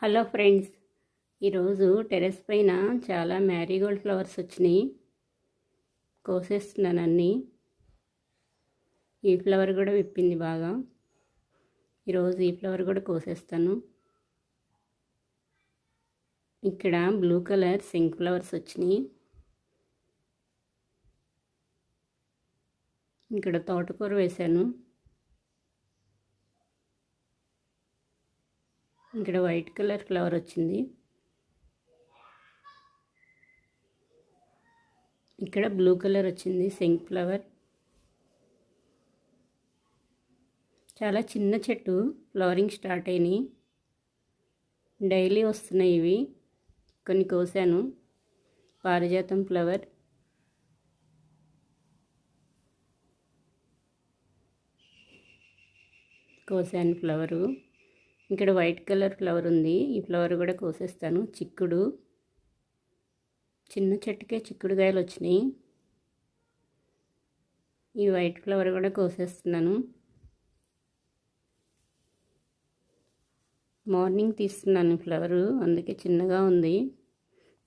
Hello friends, ఈరోజు terrace పైన చాలా మ్యారీగోల్డ్ ఫ్లవర్స్ వచ్చినాయి. కోసేస్తున్నాను అన్నీ. ఈ ఫ్లవర్ కూడా విప్పింది బాగా. ఈరోజు ఈ ఫ్లవర్ కూడా కోసేస్తాను. ఇక్కడ బ్లూ కలర్ సింక్ ఫ్లవర్స్ వచ్చినాయి. ఇక్కడ తోటకూర వేశాను. ఇక్కడ వైట్ కలర్ ఫ్లవర్ వచ్చింది. ఇక్కడ బ్లూ కలర్ వచ్చింది సింక్ ఫ్లవర్. చాలా చిన్న చెట్టు, ఫ్లవరింగ్ స్టార్ట్ అయినాయి. డైలీ వస్తున్నాయి ఇవి. కొన్ని కోసాను. పారిజాతం ఫ్లవర్, కోసాను ఫ్లవరు. ఇక్కడ వైట్ కలర్ ఫ్లవర్ ఉంది. ఈ ఫ్లవర్ కూడా కోసేస్తాను. చిక్కుడు, చిన్న చెట్టుకే చిక్కుడుకాయలు వచ్చినాయి. ఈ వైట్ ఫ్లవర్ కూడా కోసేస్తున్నాను. మార్నింగ్ తీస్తున్నాను ఫ్లవరు, అందుకే చిన్నగా ఉంది.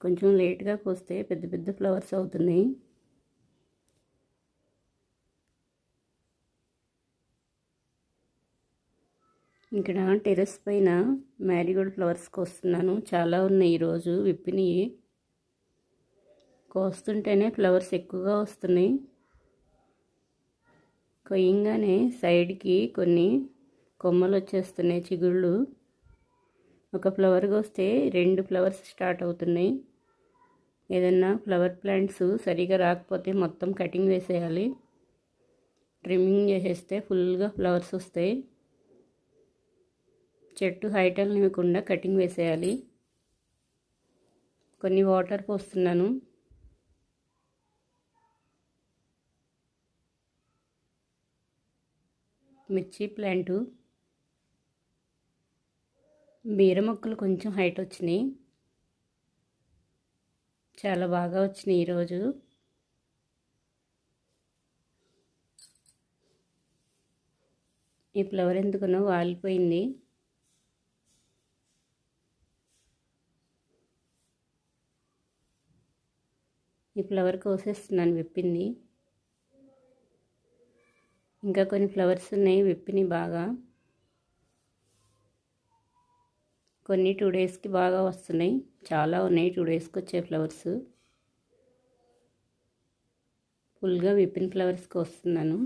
కొంచెం లేట్గా కోస్తే పెద్ద పెద్ద ఫ్లవర్స్ అవుతున్నాయి. ఇక్కడ టెర్రస్ పైన మ్యారీగోల్డ్ ఫ్లవర్స్ కోస్తున్నాను. చాలా ఉన్నాయి ఈరోజు విప్పినవి. కోస్తుంటేనే ఫ్లవర్స్ ఎక్కువగా వస్తున్నాయి. కొయ్యంగానే సైడ్కి కొన్ని కొమ్మలు వచ్చేస్తున్నాయి, చిగుళ్ళు. ఒక ఫ్లవర్ కోస్తే 2 ఫ్లవర్స్ స్టార్ట్ అవుతున్నాయి. ఏదన్నా ఫ్లవర్ ప్లాంట్స్ సరిగా రాకపోతే మొత్తం కటింగ్ వేసేయాలి. ట్రిమ్మింగ్ చేసేస్తే ఫుల్గా ఫ్లవర్స్ వస్తాయి. చెట్టు హైట్ అనివ్వకుండా కటింగ్ వేసేయాలి. కొన్ని వాటర్ పోస్తున్నాను. మిర్చి ప్లాంటు, బీర మొక్కలు కొంచెం హైట్ వచ్చినాయి. చాలా బాగా వచ్చినాయి ఈరోజు. ఈ ఫ్లవర్ ఎందుకనో వాలిపోయింది. ఈ ఫ్లవర్ కోసేస్తున్నాను, విప్పింది. ఇంకా కొన్ని ఫ్లవర్స్ ఉన్నాయి విప్పిని బాగా. కొన్ని 2 డేస్కి బాగా వస్తున్నాయి. చాలా ఉన్నాయి 2 డేస్కి వచ్చే ఫ్లవర్స్. ఫుల్గా విప్పిన ఫ్లవర్స్ కోస్తున్నాను.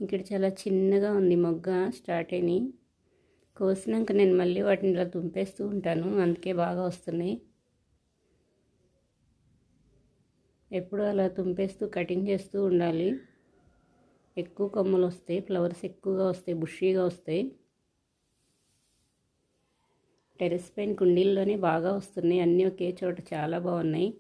ఇక్కడ చాలా చిన్నగా ఉంది మొగ్గ, స్టార్ట్ అయినాయి. కోసినాక నేను మళ్ళీ వాటిని ఇలా తుంపేస్తూ ఉంటాను, అందుకే బాగా వస్తున్నాయి. ఎప్పుడు అలా తుంపేస్తూ కటింగ్ చేస్తూ ఉండాలి. ఎక్కువ కొమ్మలు వస్తాయి, ఫ్లవర్స్ ఎక్కువగా వస్తాయి, బుషీగా వస్తాయి. టెర్రస్ పైన కుండీల్లోనే బాగా వస్తున్నాయి. అన్నీ ఒకే చోట చాలా బాగున్నాయి.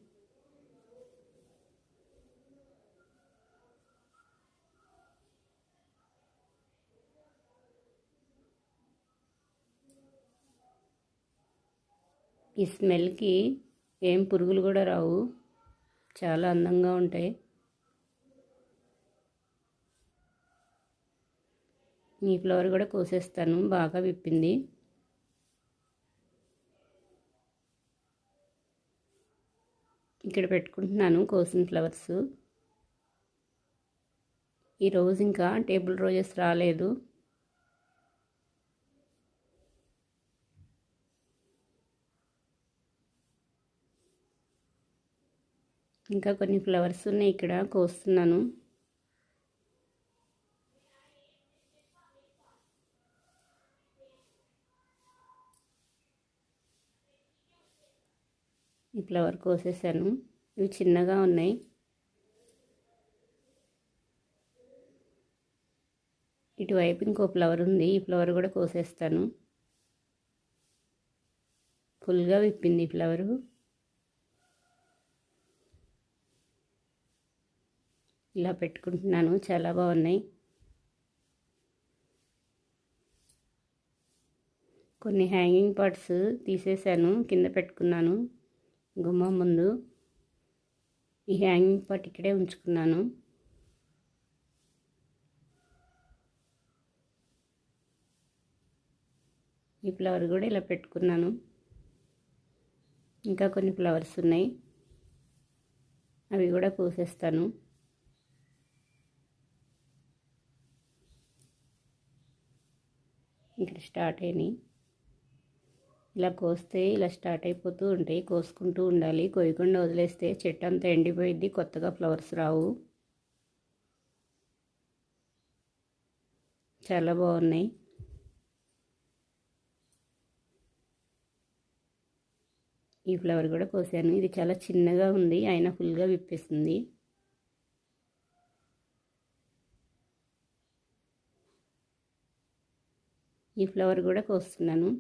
ఈ స్మెల్కి ఏం పురుగులు కూడా రావు, చాలా అందంగా ఉంటాయి. ఈ ఫ్లవర్ కూడా కోసేస్తాను, బాగా విప్పింది. ఇక్కడ పెట్టుకుంటున్నాను కోసిన ఫ్లవర్స్. ఈరోజు ఇంకా టేబుల్ రోజెస్ రాలేదు. ఇంకా కొన్ని ఫ్లవర్స్ ఉన్నాయి, ఇక్కడ కోస్తున్నాను. ఈ ఫ్లవర్ కోసేసాను. ఇవి చిన్నగా ఉన్నాయి. ఇటువైపు ఇంకో ఫ్లవర్ ఉంది. ఈ ఫ్లవర్ కూడా కోసేస్తాను. ఫుల్గా విప్పింది ఈ ఫ్లవరు. ఇలా పెట్టుకుంటున్నాను, చాలా బాగున్నాయి. కొన్ని హ్యాంగింగ్ పాట్స్ తీసేసాను, కింద పెట్టుకున్నాను గుమ్మం ముందు. ఈ హ్యాంగింగ్ పాట్ ఇక్కడే ఉంచుకున్నాను. ఈ ఫ్లవర్ కూడా ఇలా పెట్టుకున్నాను. ఇంకా కొన్ని ఫ్లవర్స్ ఉన్నాయి, అవి కూడా కోసేస్తాను. ఇక్కడ స్టార్ట్ అయినాయి. ఇలా కోస్తే ఇలా స్టార్ట్ అయిపోతూ ఉంటాయి, కోసుకుంటూ ఉండాలి. కోయకుండా వదిలేస్తే చెట్టు అంతా ఎండిపోయిద్ది, కొత్తగా ఫ్లవర్స్ రావు. చాలా బాగున్నాయి. ఈ ఫ్లవర్ కూడా కోసాను. ఇది చాలా చిన్నగా ఉంది, అయినా ఫుల్గా విప్పేస్తుంది. ఈ ఫ్లవర్ కూడా కోస్తున్నాను.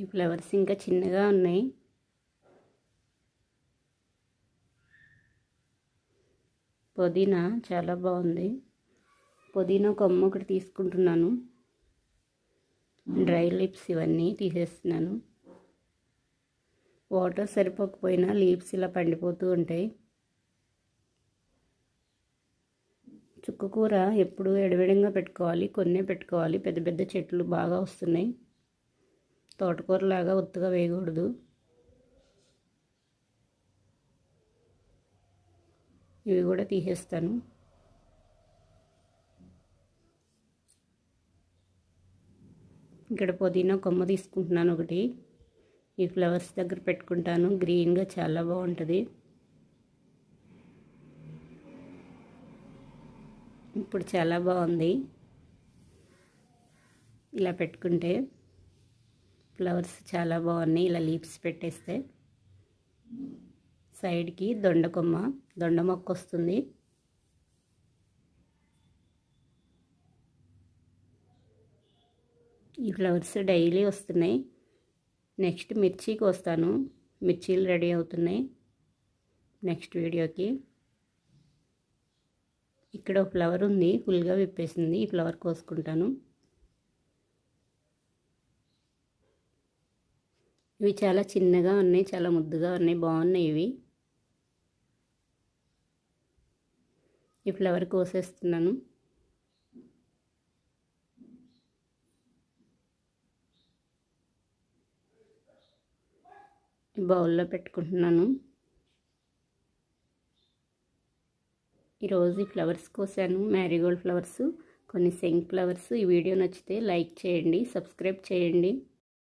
ఈ ఫ్లవర్స్ ఇంకా చిన్నగా ఉన్నాయి. పుదీనా చాలా బాగుంది. పుదీనా కొమ్మ ఒకటి తీసుకుంటున్నాను. డ్రై లీవ్స్ ఇవన్నీ తీసేస్తున్నాను. వాటర్ సరిపోకపోయినా లీవ్స్ ఇలా పండిపోతూ ఉంటాయి. చుక్కకూర ఎప్పుడు ఎడవిడంగా పెట్టుకోవాలి, కొన్నే పెట్టుకోవాలి. పెద్ద పెద్ద చెట్లు బాగా వస్తున్నాయి. తోటకూరలాగా ఉత్తగా వేయకూడదు. ఇవి కూడా తీసేస్తాను. ఇక్కడ పుదీనా కొమ్మ తీసుకుంటున్నాను ఒకటి. ఈ ఫ్లవర్స్ దగ్గర పెట్టుకుంటాను. గ్రీన్గా చాలా బాగుంటుంది. ఇప్పుడు చాలా బాగుంది. ఇలా పెట్టుకుంటే ఫ్లవర్స్ చాలా బాగున్నాయి. ఇలా లీవ్స్ పెట్టేస్తే సైడ్కి దొండ మొక్క వస్తుంది. ఈ ఫ్లవర్స్ డైలీ వస్తున్నాయి. నెక్స్ట్ మిర్చికి వస్తాను. మిర్చీలు రెడీ అవుతున్నాయి నెక్స్ట్ వీడియోకి. ఇక్కడ ఒక ఫ్లవర్ ఉంది, ఫుల్గా విప్పేసింది. ఈ ఫ్లవర్ కోసుకుంటాను. ఇవి చాలా చిన్నగా ఉన్నాయి, చాలా ముద్దుగా ఉన్నాయి, బాగున్నాయి ఇవి. ఈ ఫ్లవర్ కోసేస్తున్నాను. ఈ బౌల్లో పెట్టుకుంటున్నాను. ఈరోజు ఈ ఫ్లవర్స్ కోసాను, మ్యారీగోల్డ్ ఫ్లవర్స్, కొన్ని శంఖ్ ఫ్లవర్స్. ఈ వీడియో నచ్చితే లైక్ చేయండి, సబ్స్క్రైబ్ చేయండి.